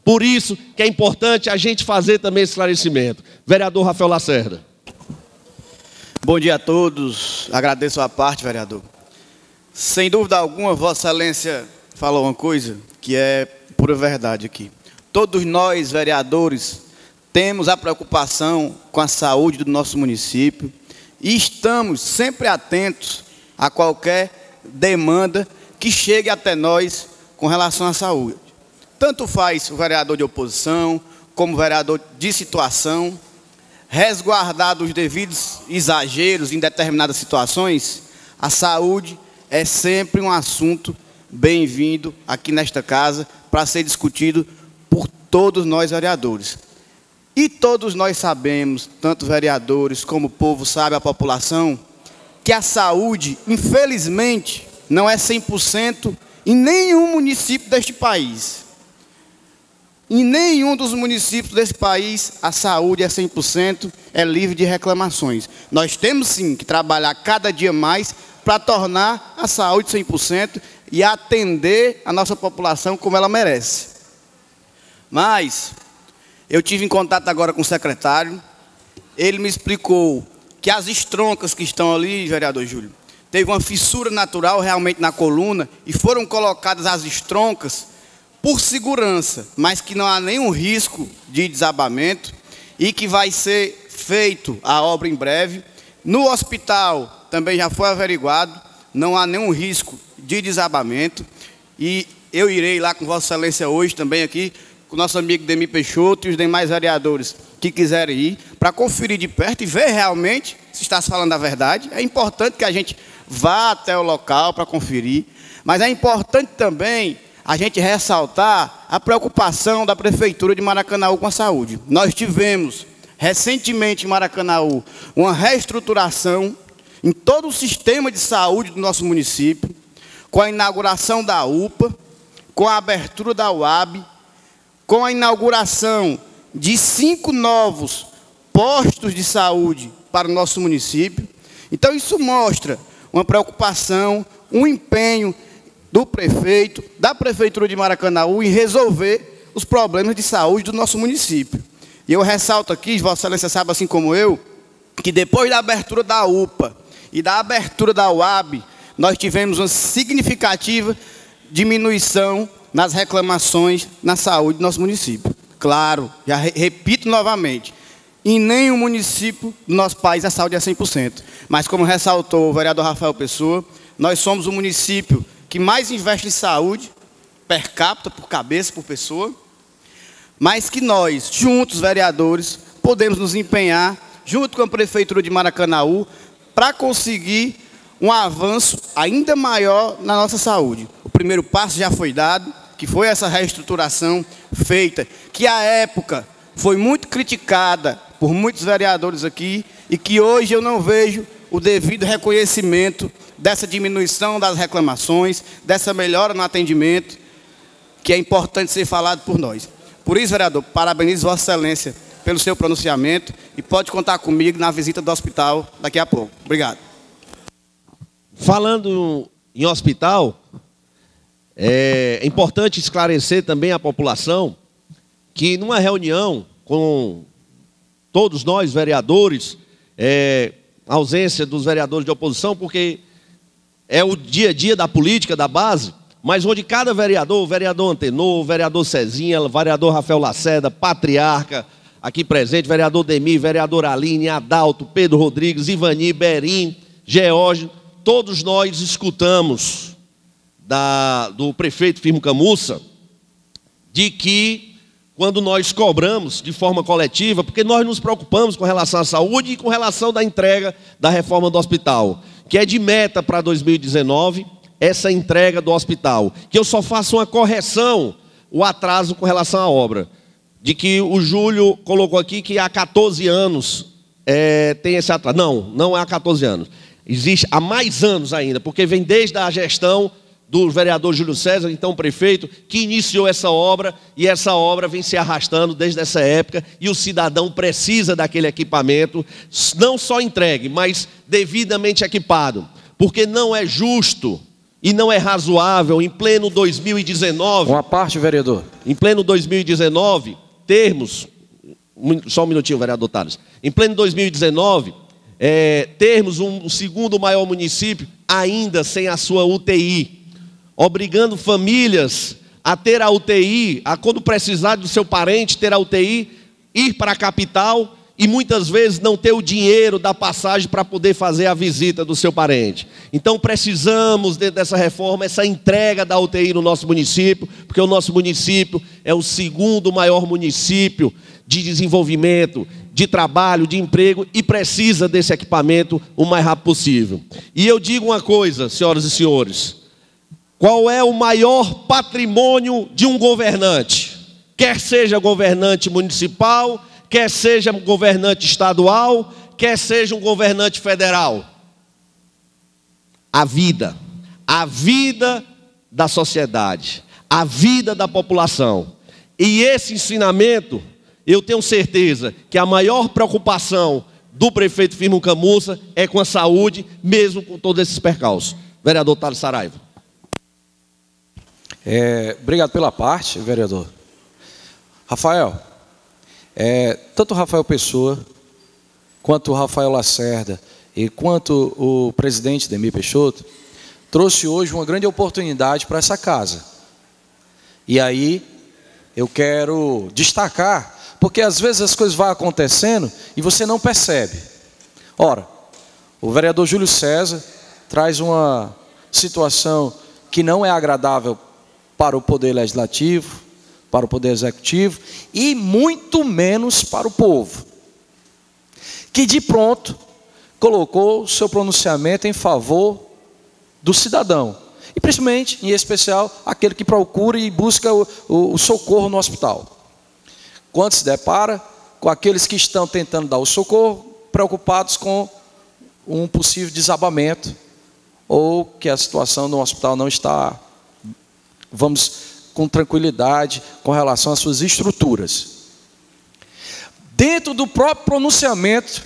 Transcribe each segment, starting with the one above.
Por isso que é importante a gente fazer também esse esclarecimento. Vereador Rafael Lacerda. Bom dia a todos. Agradeço a parte, vereador. Sem dúvida alguma, Vossa Excelência falou uma coisa que é pura verdade aqui. Todos nós, vereadores, temos a preocupação com a saúde do nosso município e estamos sempre atentos a qualquer demanda que chegue até nós com relação à saúde. Tanto faz o vereador de oposição, como o vereador de situação, resguardados os devidos exageros em determinadas situações, a saúde é sempre um assunto bem-vindo aqui nesta casa para ser discutido por todos nós vereadores. E todos nós sabemos, tanto vereadores como o povo sabe, a população, que a saúde, infelizmente, não é 100% em nenhum município deste país. Em nenhum dos municípios desse país, a saúde é 100%, é livre de reclamações. Nós temos sim que trabalhar cada dia mais para tornar a saúde 100% e atender a nossa população como ela merece. Mas eu tive em contato agora com o secretário, ele me explicou que as estroncas que estão ali, vereador Júlio, teve uma fissura natural realmente na coluna e foram colocadas as estroncas por segurança, mas que não há nenhum risco de desabamento e que vai ser feito a obra em breve. No hospital também já foi averiguado, não há nenhum risco de desabamento e eu irei lá com Vossa Excelência hoje também aqui, com o nosso amigo Demi Peixoto e os demais vereadores que quiserem ir, para conferir de perto e ver realmente se está se falando a verdade. É importante que a gente vá até o local para conferir, mas é importante também a gente ressaltar a preocupação da Prefeitura de Maracanaú com a saúde. Nós tivemos, recentemente em Maracanaú, uma reestruturação em todo o sistema de saúde do nosso município, com a inauguração da UPA, com a abertura da UAB, com a inauguração de 5 novos postos de saúde para o nosso município. Então isso mostra uma preocupação, um empenho do prefeito, da Prefeitura de Maracanaú em resolver os problemas de saúde do nosso município. E eu ressalto aqui, Vossa Excelência sabe assim como eu, que depois da abertura da UPA e da abertura da UAB, nós tivemos uma significativa diminuição nas reclamações na saúde do nosso município. Claro, já repito novamente, em nenhum município do nosso país a saúde é 100%. Mas como ressaltou o vereador Rafael Pessoa, nós somos o município que mais investe em saúde, per capita, por cabeça, por pessoa, mas que nós, juntos, vereadores, podemos nos empenhar, junto com a Prefeitura de Maracanaú, para conseguir um avanço ainda maior na nossa saúde. O primeiro passo já foi dado, que foi essa reestruturação feita, que à época foi muito criticada por muitos vereadores aqui, e que hoje eu não vejo o devido reconhecimento dessa diminuição das reclamações, dessa melhora no atendimento, que é importante ser falado por nós. Por isso, vereador, parabenizo Vossa Excelência pelo seu pronunciamento e pode contar comigo na visita do hospital daqui a pouco. Obrigado. Falando em hospital, é importante esclarecer também à população que numa reunião com todos nós, vereadores, a ausência dos vereadores de oposição, porque é o dia a dia da política, da base, mas onde cada vereador, o vereador Antenor, o vereador Cezinha, o vereador Rafael Lacerda, Patriarca, aqui presente, vereador Demi, vereador Aline, Adalto, Pedro Rodrigues, Ivani, Berim, Geórgio, todos nós escutamos do prefeito Firmo Camussa, de que quando nós cobramos de forma coletiva, porque nós nos preocupamos com relação à saúde e com relação da entrega da reforma do hospital, que é de meta para 2019, essa entrega do hospital, que eu só faço uma correção, o atraso com relação à obra, de que o Júlio colocou aqui que há 14 anos tem esse atraso. Não há 14 anos, existe há mais anos ainda, porque vem desde a gestão do vereador Júlio César, então prefeito, que iniciou essa obra, e essa obra vem se arrastando desde essa época, e o cidadão precisa daquele equipamento, não só entregue, mas devidamente equipado, porque não é justo, e não é razoável, em pleno 2019... Uma parte, vereador. Em pleno 2019, termos... Só um minutinho, vereador Tales. Em pleno 2019, termos o segundo maior município ainda sem a sua UTI, obrigando famílias a ter a UTI, a quando precisar do seu parente ter a UTI, ir para a capital e muitas vezes não ter o dinheiro da passagem para poder fazer a visita do seu parente. Então precisamos, dentro dessa reforma, essa entrega da UTI no nosso município, porque o nosso município é o segundo maior município de desenvolvimento, de trabalho, de emprego, e precisa desse equipamento o mais rápido possível. E eu digo uma coisa, senhoras e senhores: qual é o maior patrimônio de um governante? Quer seja governante municipal, quer seja governante estadual, quer seja um governante federal. A vida da sociedade, a vida da população. E esse ensinamento, eu tenho certeza que a maior preocupação do prefeito Firmo Camussa é com a saúde, mesmo com todos esses percalços. Vereador Thales Saraiva. Obrigado pela parte, vereador. Rafael, tanto o Rafael Pessoa, quanto o Rafael Lacerda e quanto o presidente Demir Peixoto, trouxe hoje uma grande oportunidade para essa casa. E aí eu quero destacar, porque às vezes as coisas vão acontecendo e você não percebe. Ora, o vereador Júlio César traz uma situação que não é agradável para o Poder Legislativo, para o Poder Executivo e muito menos para o povo, que de pronto colocou o seu pronunciamento em favor do cidadão, e principalmente, em especial, aquele que procura e busca o socorro no hospital. Quando se depara com aqueles que estão tentando dar o socorro, preocupados com um possível desabamento, ou que a situação no hospital não está, com tranquilidade com relação às suas estruturas. Dentro do próprio pronunciamento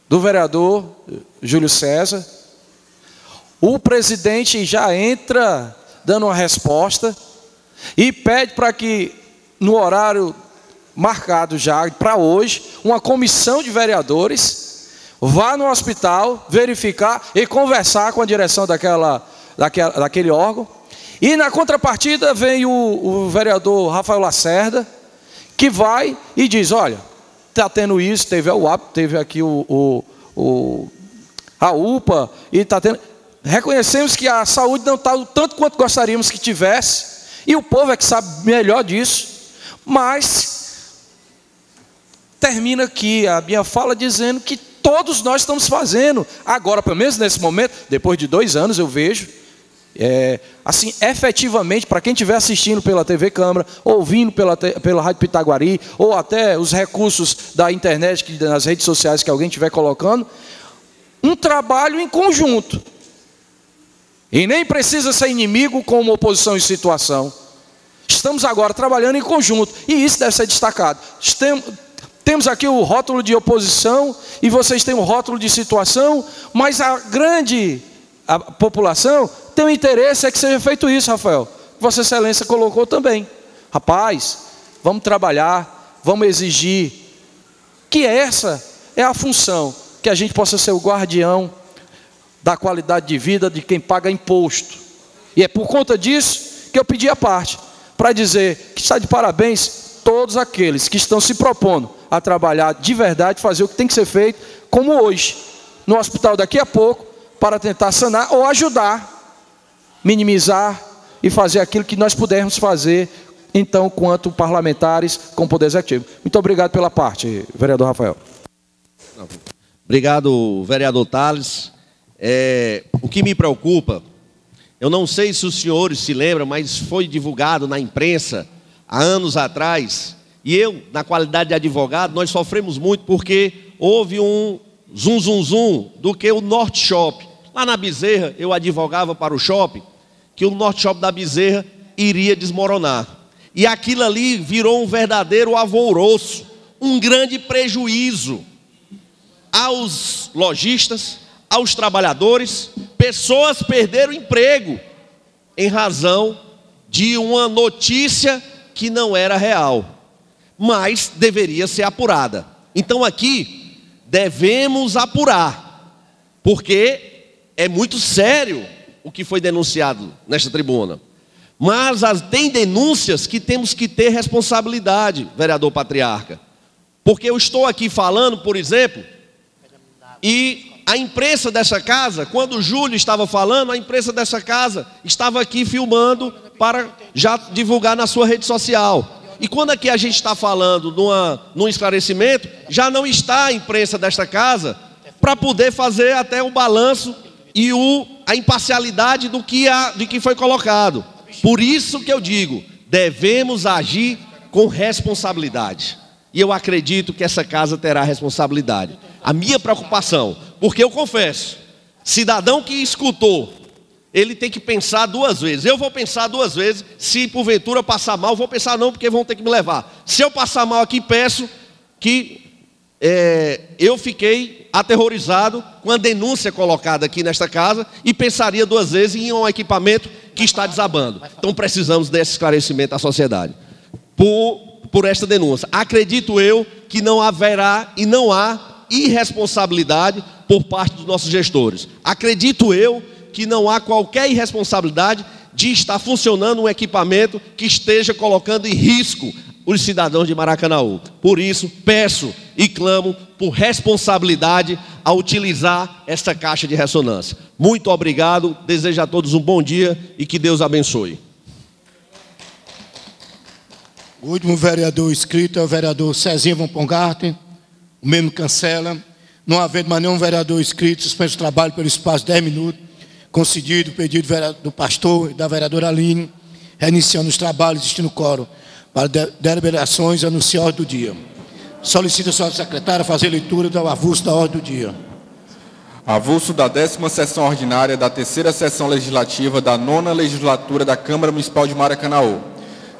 do vereador Júlio César, o presidente já entra dando uma resposta e pede para que, no horário marcado já para hoje, uma comissão de vereadores vá no hospital verificar e conversar com a direção daquele órgão. E na contrapartida vem o vereador Rafael Lacerda, que vai e diz: olha, está tendo isso, teve a UAP, teve aqui a UPA, e está tendo... Reconhecemos que a saúde não está o tanto quanto gostaríamos que tivesse, e o povo é que sabe melhor disso, mas termina aqui a minha fala dizendo que todos nós estamos fazendo, agora, pelo menos nesse momento, depois de 2 anos eu vejo, assim, efetivamente, para quem estiver assistindo pela TV Câmara, ouvindo pela Rádio Pitaguari, ou até os recursos da internet, nas redes sociais que alguém estiver colocando, um trabalho em conjunto. E nem precisa ser inimigo como oposição em situação. Estamos agora trabalhando em conjunto, e isso deve ser destacado. Temos aqui o rótulo de oposição, e vocês têm o rótulo de situação, mas a população tem um interesse que seja feito isso, Rafael. Vossa Excelência colocou também. Rapaz, vamos trabalhar, vamos exigir, que essa é a função, que a gente possa ser o guardião da qualidade de vida de quem paga imposto. E é por conta disso que eu pedi a parte, para dizer que está de parabéns todos aqueles que estão se propondo a trabalhar de verdade, fazer o que tem que ser feito, como hoje, no hospital daqui a pouco, para tentar sanar ou ajudar, minimizar e fazer aquilo que nós pudermos fazer, então, quanto parlamentares com o Poder Executivo. Muito obrigado pela parte, vereador Rafael. Obrigado, vereador Thales. O que me preocupa, eu não sei se os senhores se lembram, mas foi divulgado na imprensa há anos atrás, e eu, na qualidade de advogado, nós sofremos muito porque houve um zum do que o Norte Shopping. Lá na Bezerra, eu advogava para o shopping, que o Norte Shopping da Bezerra iria desmoronar. E aquilo ali virou um verdadeiro alvoroço, um grande prejuízo aos lojistas, aos trabalhadores, Pessoas perderam emprego em razão de uma notícia que não era real, mas deveria ser apurada. Então aqui devemos apurar, porque é muito sério o que foi denunciado nesta tribuna. Mas tem denúncias que temos que ter responsabilidade, vereador Patriarca. Porque eu estou aqui falando, por exemplo, e a imprensa dessa casa, quando o Júlio estava falando, a imprensa dessa casa estava aqui filmando para já divulgar na sua rede social. E quando aqui a gente está falando num esclarecimento, já não está a imprensa desta casa para poder fazer até o balanço e a imparcialidade do que foi colocado. Por isso que eu digo, devemos agir com responsabilidade. E eu acredito que essa casa terá responsabilidade. A minha preocupação, porque eu confesso, cidadão que escutou, ele tem que pensar duas vezes. Eu vou pensar duas vezes. Se porventura eu passar mal, vou pensar não, porque vão ter que me levar. Se eu passar mal aqui, peço que eu fiquei aterrorizado com a denúncia colocada aqui nesta casa e pensaria duas vezes em um equipamento que está desabando. Então precisamos desse esclarecimento à sociedade por esta denúncia. Acredito eu que não haverá e não há irresponsabilidade por parte dos nossos gestores. Acredito eu que não há qualquer irresponsabilidade de estar funcionando um equipamento que esteja colocando em risco os cidadãos de Maracanaú. Por isso, peço e clamo por responsabilidade ao utilizar esta caixa de ressonância. Muito obrigado, desejo a todos um bom dia e que Deus abençoe. O último vereador inscrito é o vereador Cezinha Von Pongarten. O mesmo cancela. Não havendo mais nenhum vereador inscrito, suspende o trabalho pelo espaço de 10 minutos. Concedido o pedido do pastor e da vereadora Aline, reiniciando os trabalhos, destino quórum para deliberações e anunciar a ordem do dia. Solicito a senhora secretária fazer leitura do avulso da ordem do dia. Avulso da 10ª sessão ordinária da 3ª sessão legislativa da 9ª legislatura da Câmara Municipal de Maracanaú.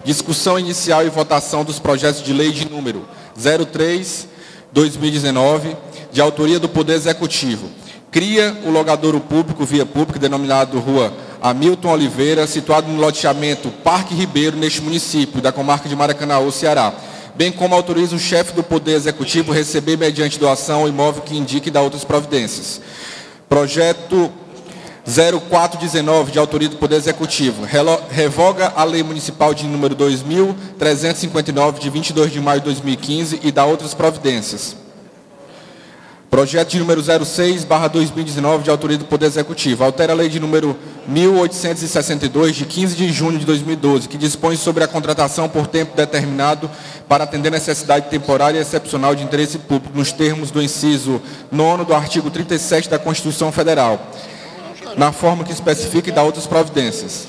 Discussão inicial e votação dos projetos de lei de número 03/2019, de autoria do Poder Executivo. Cria o logadouro público, via pública, denominado Rua Hamilton Oliveira, situado no loteamento Parque Ribeiro, neste município da comarca de Maracanaú, Ceará. Bem como autoriza o chefe do Poder Executivo receber, mediante doação, o imóvel que indique e dar outras providências. Projeto 0419, de autoria do Poder Executivo, revoga a Lei Municipal de número 2.359, de 22 de maio de 2015, e dá outras providências. Projeto de número 06/2019, de autoria do Poder Executivo, altera a lei de número 1862, de 15 de junho de 2012, que dispõe sobre a contratação por tempo determinado para atender necessidade temporária e excepcional de interesse público, nos termos do inciso 9º do artigo 37 da Constituição Federal, na forma que especifica e dá outras providências.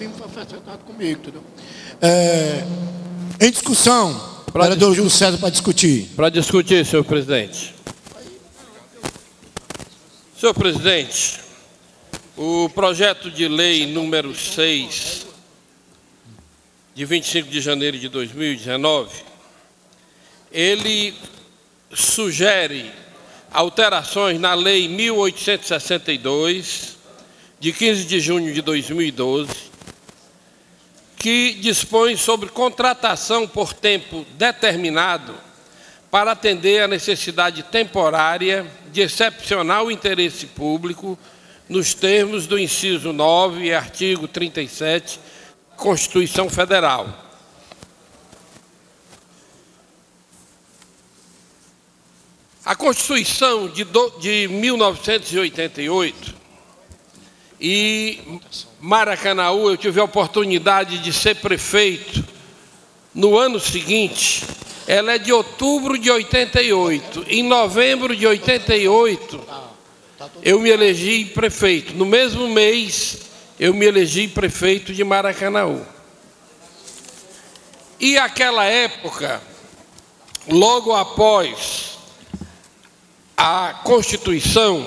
Em discussão, vereador Júlio César para discutir. Para discutir, senhor presidente. Senhor presidente, o projeto de lei número 6, de 25 de janeiro de 2019, ele sugere alterações na lei 1862, de 15 de junho de 2012, que dispõe sobre contratação por tempo determinado para atender a necessidade temporária de excepcional interesse público, nos termos do inciso 9 e artigo 37 da Constituição Federal. A Constituição de 1988, e Maracanaú, eu tive a oportunidade de ser prefeito no ano seguinte. Ela é de outubro de 88. Em novembro de 88, eu me elegi prefeito. No mesmo mês, eu me elegi prefeito de Maracanaú. E aquela época, logo após a Constituição,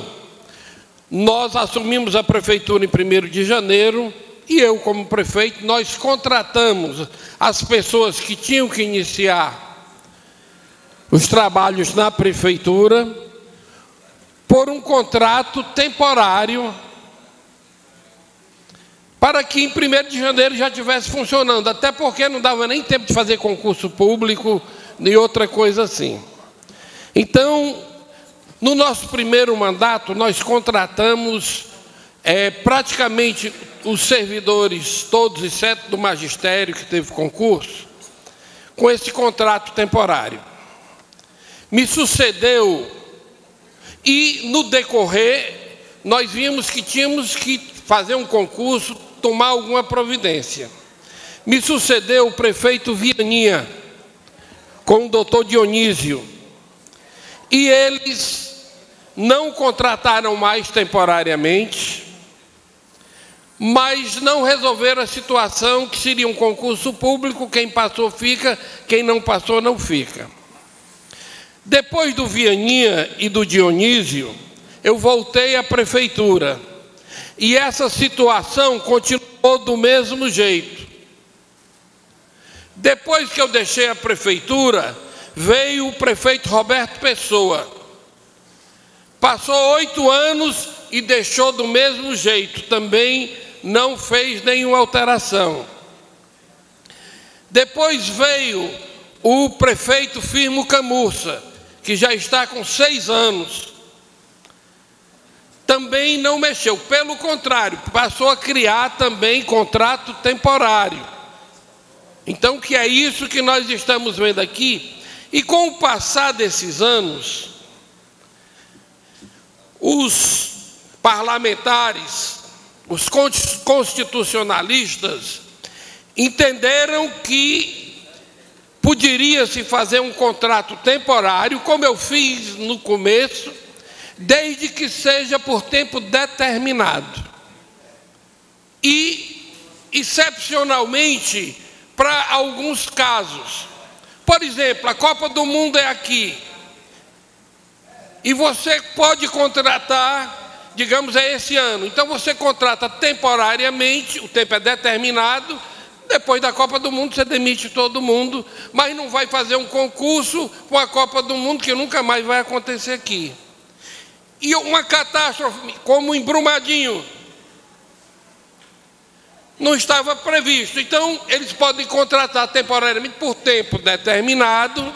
nós assumimos a prefeitura em 1º de janeiro, e eu, como prefeito, nós contratamos as pessoas que tinham que iniciar os trabalhos na prefeitura por um contrato temporário para que em 1º de janeiro já estivesse funcionando, até porque não dava nem tempo de fazer concurso público, nem outra coisa assim. Então, no nosso primeiro mandato, nós contratamos praticamente os servidores, todos exceto do magistério, que teve concurso, com esse contrato temporário. Me sucedeu, e no decorrer, nós vimos que tínhamos que fazer um concurso, tomar alguma providência. Me sucedeu o prefeito Vianinha, com o doutor Dionísio, e eles não contrataram mais temporariamente, mas não resolveram a situação que seria um concurso público, quem passou fica, quem não passou não fica. Depois do Vianinha e do Dionísio, eu voltei à prefeitura, e essa situação continuou do mesmo jeito. Depois que eu deixei a prefeitura, veio o prefeito Roberto Pessoa. Passou 8 anos e deixou do mesmo jeito, também não fez nenhuma alteração. Depois veio o prefeito Firmo Camurça, que já está com 6 anos. Também não mexeu, pelo contrário, passou a criar também contrato temporário. Então, que é isso que nós estamos vendo aqui. E com o passar desses anos, os parlamentares, os constitucionalistas, entenderam que poderia se fazer um contrato temporário, como eu fiz no começo, desde que seja por tempo determinado. E, excepcionalmente, para alguns casos. Por exemplo, a Copa do Mundo é aqui. E você pode contratar, digamos, é esse ano. Então você contrata temporariamente, o tempo é determinado, depois da Copa do Mundo você demite todo mundo, mas não vai fazer um concurso com a Copa do Mundo, que nunca mais vai acontecer aqui. E uma catástrofe, como em Brumadinho, não estava previsto. Então, eles podem contratar temporariamente por tempo determinado,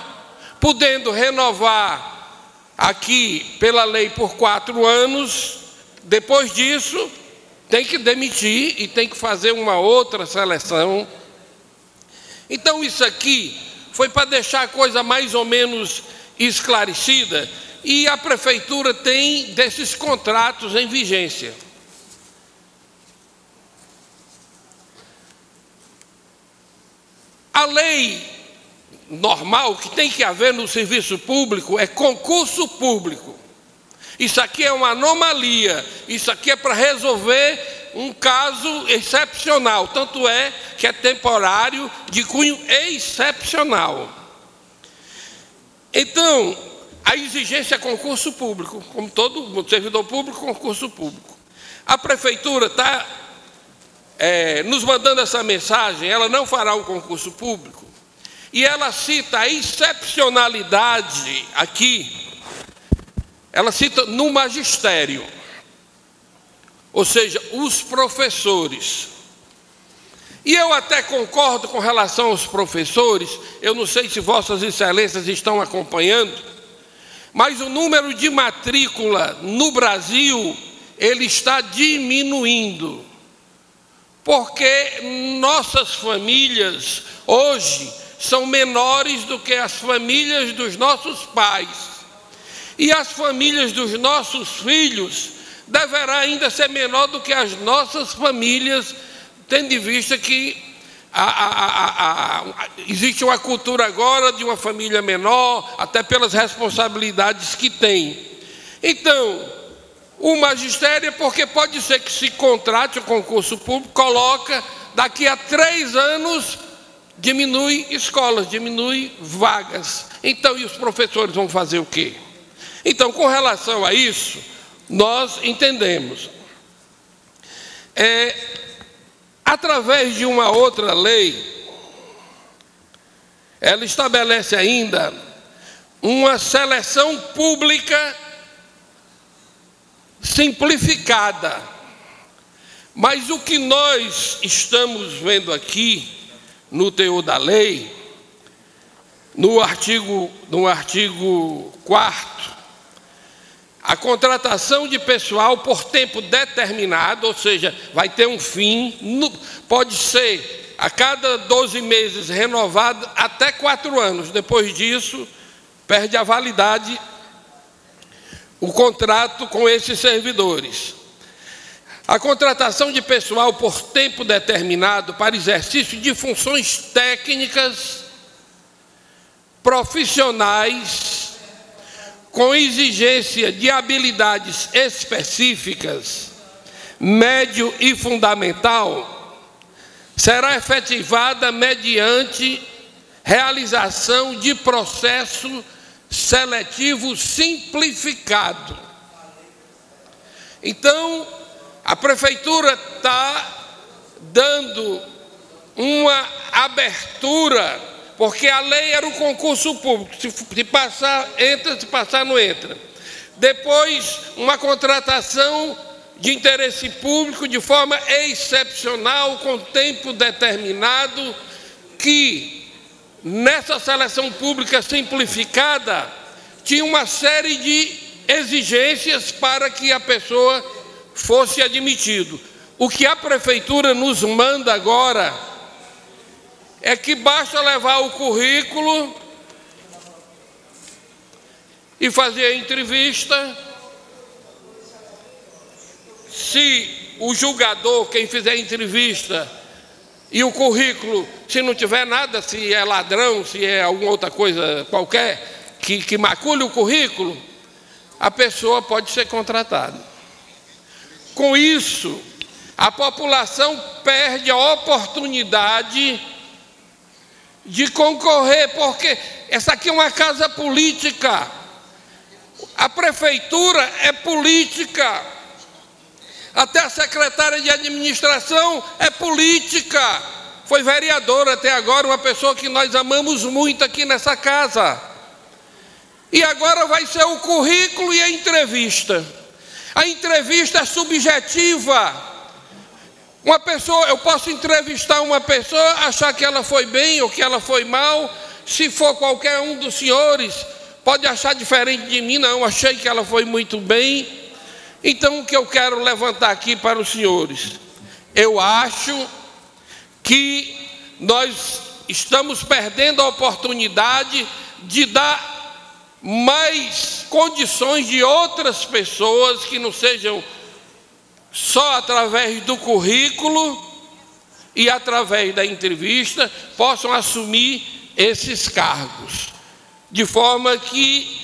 podendo renovar aqui pela lei por 4 anos. Depois disso, tem que demitir e tem que fazer uma outra seleção. Então, isso aqui foi para deixar a coisa mais ou menos esclarecida. E a prefeitura tem desses contratos em vigência. A lei normal que tem que haver no serviço público é concurso público. Isso aqui é uma anomalia, isso aqui é para resolver um caso excepcional, tanto é que é temporário, de cunho excepcional. Então, a exigência é concurso público, como todo servidor público, concurso público. A prefeitura está nos mandando essa mensagem, ela não fará o concurso público, e ela cita a excepcionalidade aqui, ela cita no magistério, ou seja, os professores. E eu até concordo com relação aos professores, eu não sei se vossas excelências estão acompanhando, mas o número de matrícula no Brasil, ele está diminuindo. Porque nossas famílias hoje são menores do que as famílias dos nossos pais. E as famílias dos nossos filhos deverá ainda ser menor do que as nossas famílias, tendo em vista que existe uma cultura agora de uma família menor, até pelas responsabilidades que tem. Então, o magistério é porque pode ser que se contrate o concurso público, coloca, daqui a 3 anos, diminui escolas, diminui vagas. Então, e os professores vão fazer o quê? Então, com relação a isso, nós entendemos. Através de uma outra lei, ela estabelece ainda uma seleção pública simplificada, Mas o que nós estamos vendo aqui, no teor da lei, no artigo 4º, a contratação de pessoal por tempo determinado, ou seja, vai ter um fim, pode ser a cada 12 meses renovado até 4 anos. Depois disso, perde a validade o contrato com esses servidores. A contratação de pessoal por tempo determinado para exercício de funções técnicas, profissionais, com exigência de habilidades específicas, médio e fundamental, será efetivada mediante realização de processo seletivo simplificado. Então, a prefeitura está dando uma abertura, porque a lei era o concurso público, se passar, entra, se passar, não entra. Depois, uma contratação de interesse público de forma excepcional, com tempo determinado, que nessa seleção pública simplificada tinha uma série de exigências para que a pessoa fosse admitido. O que a prefeitura nos manda agora é que basta levar o currículo e fazer a entrevista. Se o julgador, quem fizer a entrevista, e o currículo, se não tiver nada, se é ladrão, se é alguma outra coisa qualquer, que macule o currículo, a pessoa pode ser contratada. Com isso, a população perde a oportunidade de concorrer, porque essa aqui é uma casa política. A prefeitura é política. Até a secretária de administração é política. Foi vereadora até agora, uma pessoa que nós amamos muito aqui nessa casa. E agora vai ser o currículo e a entrevista. A entrevista é subjetiva. Uma pessoa, eu posso entrevistar uma pessoa, achar que ela foi bem ou que ela foi mal. Se for qualquer um dos senhores, pode achar diferente de mim. Não, achei que ela foi muito bem. Então, o que eu quero levantar aqui para os senhores, eu acho que nós estamos perdendo a oportunidade de dar mais condições de outras pessoas que não sejam só através do currículo e através da entrevista, possam assumir esses cargos. De forma que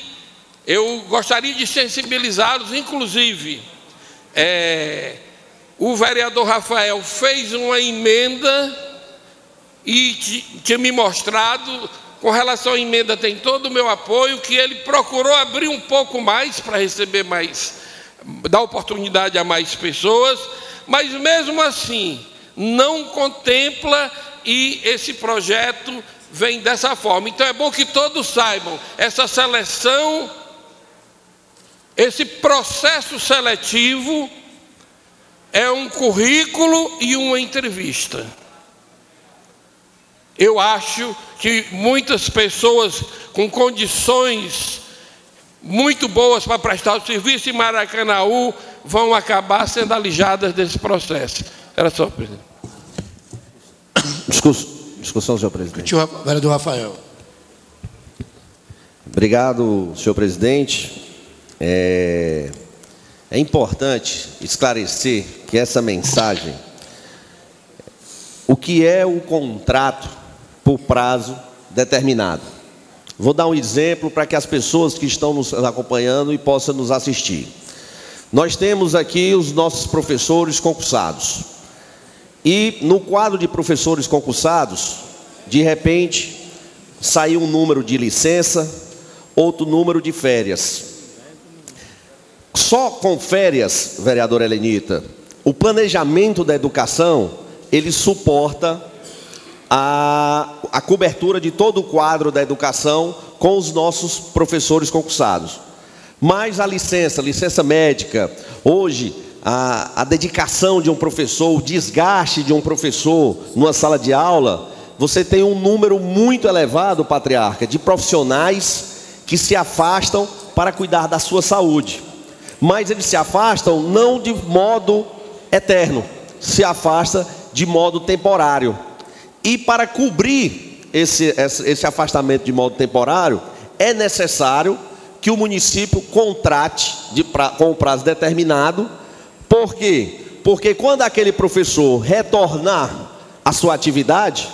eu gostaria de sensibilizá-los, inclusive, o vereador Rafael fez uma emenda e tinha me mostrado, com relação à emenda tem todo o meu apoio, que ele procurou abrir um pouco mais para receber mais, dar oportunidade a mais pessoas, mas mesmo assim não contempla, e esse projeto vem dessa forma. Então é bom que todos saibam, essa seleção, esse processo seletivo é um currículo e uma entrevista. Eu acho que muitas pessoas com condições muito boas para prestar o serviço em Maracanaú vão acabar sendo alijadas desse processo. Era só, presidente. Discussão, senhor presidente. Vereador Rafael. Obrigado, senhor presidente. É importante esclarecer que essa mensagem, o que é o contrato por prazo determinado. Vou dar um exemplo para que as pessoas que estão nos acompanhando e possam nos assistir. Nós temos aqui os nossos professores concursados. E no quadro de professores concursados, de repente, saiu um número de licença, outro número de férias. Só com férias, vereadora Helenita, o planejamento da educação, ele suporta a cobertura de todo o quadro da educação com os nossos professores concursados. Mas a licença médica, hoje a dedicação de um professor, o desgaste de um professor numa sala de aula, você tem um número muito elevado, patriarca, de profissionais que se afastam para cuidar da sua saúde. Mas eles se afastam não de modo eterno, se afasta de modo temporário. E para cobrir esse afastamento de modo temporário, é necessário que o município contrate com um prazo determinado. Por quê? Porque quando aquele professor retornar à sua atividade,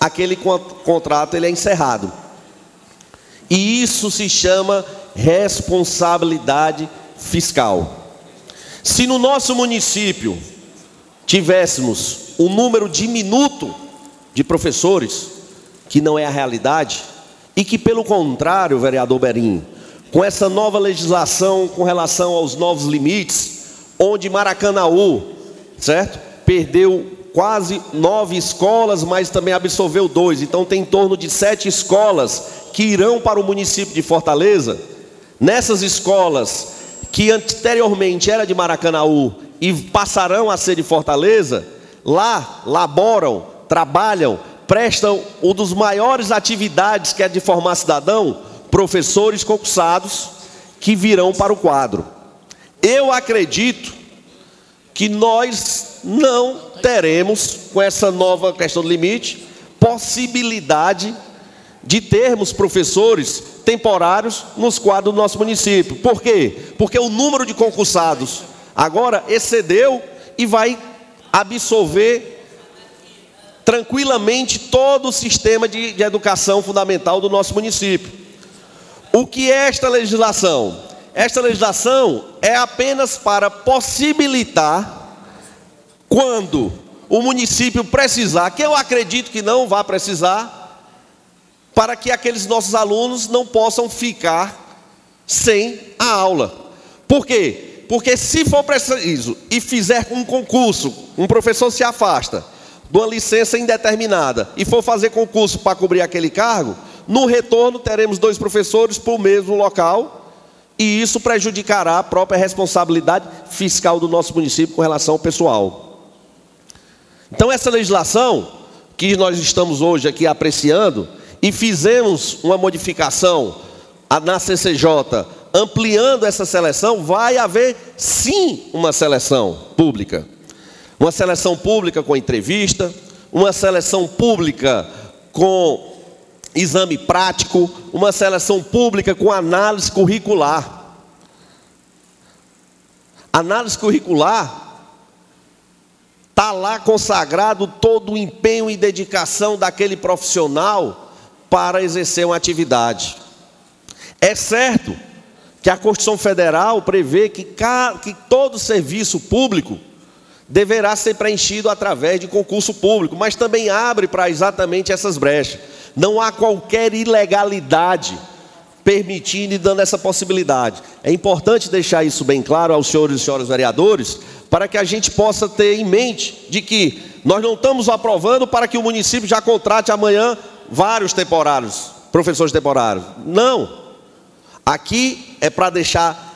aquele contrato ele é encerrado. E isso se chama responsabilidade fiscal. Se no nosso município tivéssemos um número diminuto de professores, que não é a realidade, e que pelo contrário, vereador Berim, com essa nova legislação com relação aos novos limites, onde Maracanaú, certo? Perdeu quase 9 escolas, mas também absorveu 2. Então tem em torno de 7 escolas que irão para o município de Fortaleza. Nessas escolas que anteriormente era de Maracanaú e passarão a ser de Fortaleza, lá laboram, trabalham, prestam uma das maiores atividades que é de formar cidadão, professores concursados que virão para o quadro. Eu acredito que nós não teremos, com essa nova questão do limite, possibilidade de termos professores temporários nos quadros do nosso município. Por quê? Porque o número de concursados agora excedeu e vai absorver tranquilamente todo o sistema de educação fundamental do nosso município. O que é esta legislação? Esta legislação é apenas para possibilitar, quando o município precisar, que eu acredito que não vai precisar, para que aqueles nossos alunos não possam ficar sem a aula. Por quê? Porque se for preciso e fizer um concurso, um professor se afasta de uma licença indeterminada e for fazer concurso para cobrir aquele cargo, no retorno teremos 2 professores para o mesmo local, e isso prejudicará a própria responsabilidade fiscal do nosso município com relação ao pessoal. Então essa legislação que nós estamos hoje aqui apreciando, e fizemos uma modificação na CCJ, ampliando essa seleção, vai haver sim uma seleção pública. Uma seleção pública com entrevista, uma seleção pública com exame prático, uma seleção pública com análise curricular. Análise curricular, está lá consagrado todo o empenho e dedicação daquele profissional para exercer uma atividade. É certo que a Constituição Federal prevê que todo serviço público deverá ser preenchido através de concurso público, mas também abre para exatamente essas brechas. Não há qualquer ilegalidade permitindo e dando essa possibilidade. É importante deixar isso bem claro aos senhores e senhoras vereadores, para que a gente possa ter em mente de que nós não estamos aprovando para que o município já contrate amanhã vários temporários, professores temporários. Não. Aqui é para deixar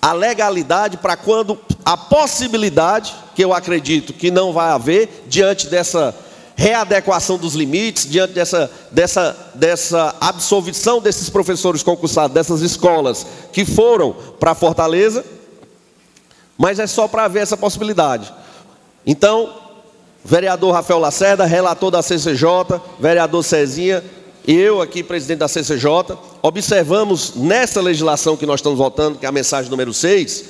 a legalidade para quando a possibilidade, que eu acredito que não vai haver, diante dessa readequação dos limites, diante dessa absolvição desses professores concursados, dessas escolas que foram para Fortaleza, mas é só para haver essa possibilidade. Então, vereador Rafael Lacerda, relator da CCJ, vereador Cezinha, e eu aqui, presidente da CCJ, observamos nessa legislação que nós estamos votando, que é a mensagem número 6,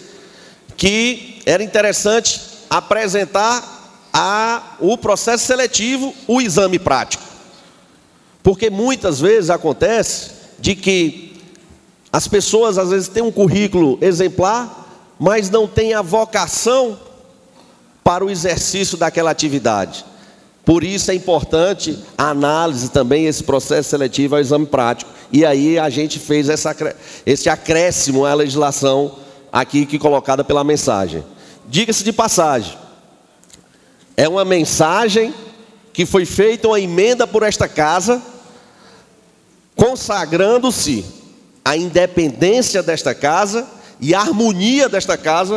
que era interessante apresentar o processo seletivo, o exame prático. Porque muitas vezes acontece de que as pessoas às vezes têm um currículo exemplar, mas não têm a vocação para o exercício daquela atividade. Por isso é importante a análise também, esse processo seletivo ao exame prático. E aí a gente fez esse acréscimo à legislação aqui que colocada pela mensagem. Diga-se de passagem, é uma mensagem que foi feita, uma emenda por esta casa, consagrando-se a independência desta casa e a harmonia desta casa